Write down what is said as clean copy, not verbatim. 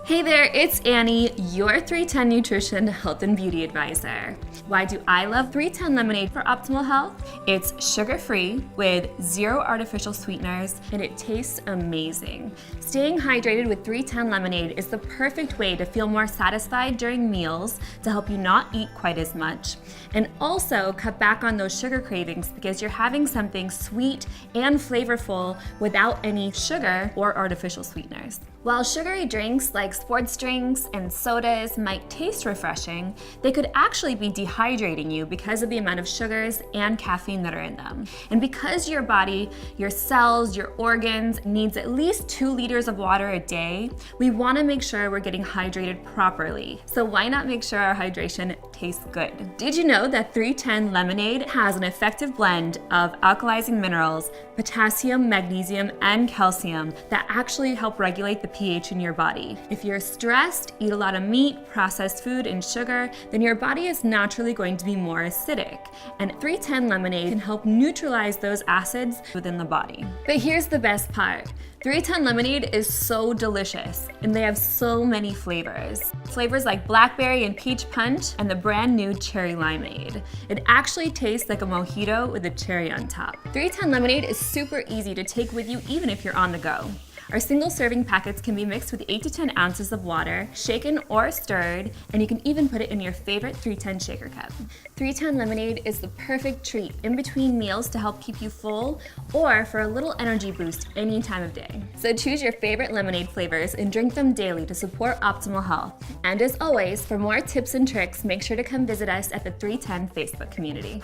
Hey there, it's Annie, your 310 Nutrition Health and Beauty Advisor. Why do I love 310 Lemonade for optimal health? It's sugar-free with 0 artificial sweeteners, and it tastes amazing. Staying hydrated with 310 Lemonade is the perfect way to feel more satisfied during meals, to help you not eat quite as much, and also cut back on those sugar cravings because you're having something sweet and flavorful without any sugar or artificial sweeteners. While sugary drinks like sports drinks and sodas might taste refreshing, they could actually be dehydrating you because of the amount of sugars and caffeine that are in them. And because your body, your cells, your organs needs at least 2 liters of water a day, we want to make sure we're getting hydrated properly. So why not make sure our hydration tastes good? Did you know that 310 Lemonade has an effective blend of alkalizing minerals, potassium, magnesium, and calcium that actually help regulate the pH in your body? If you're stressed, eat a lot of meat, processed food, and sugar, then your body is naturally going to be more acidic. And 310 Lemonade can help neutralize those acids within the body. But here's the best part. 310 Lemonade is so delicious, and they have so many flavors. Flavors like blackberry and peach punch, and the brand new Cherry Limeade. It actually tastes like a mojito with a cherry on top. 310 Lemonade is super easy to take with you even if you're on the go. Our single serving packets can be mixed with 8 to 10 ounces of water, shaken or stirred, and you can even put it in your favorite 310 shaker cup. 310 Lemonade is the perfect treat in between meals to help keep you full or for a little energy boost any time of day. So choose your favorite lemonade flavors and drink them daily to support optimal health. And as always, for more tips and tricks, make sure to come visit us at the 310 Facebook community.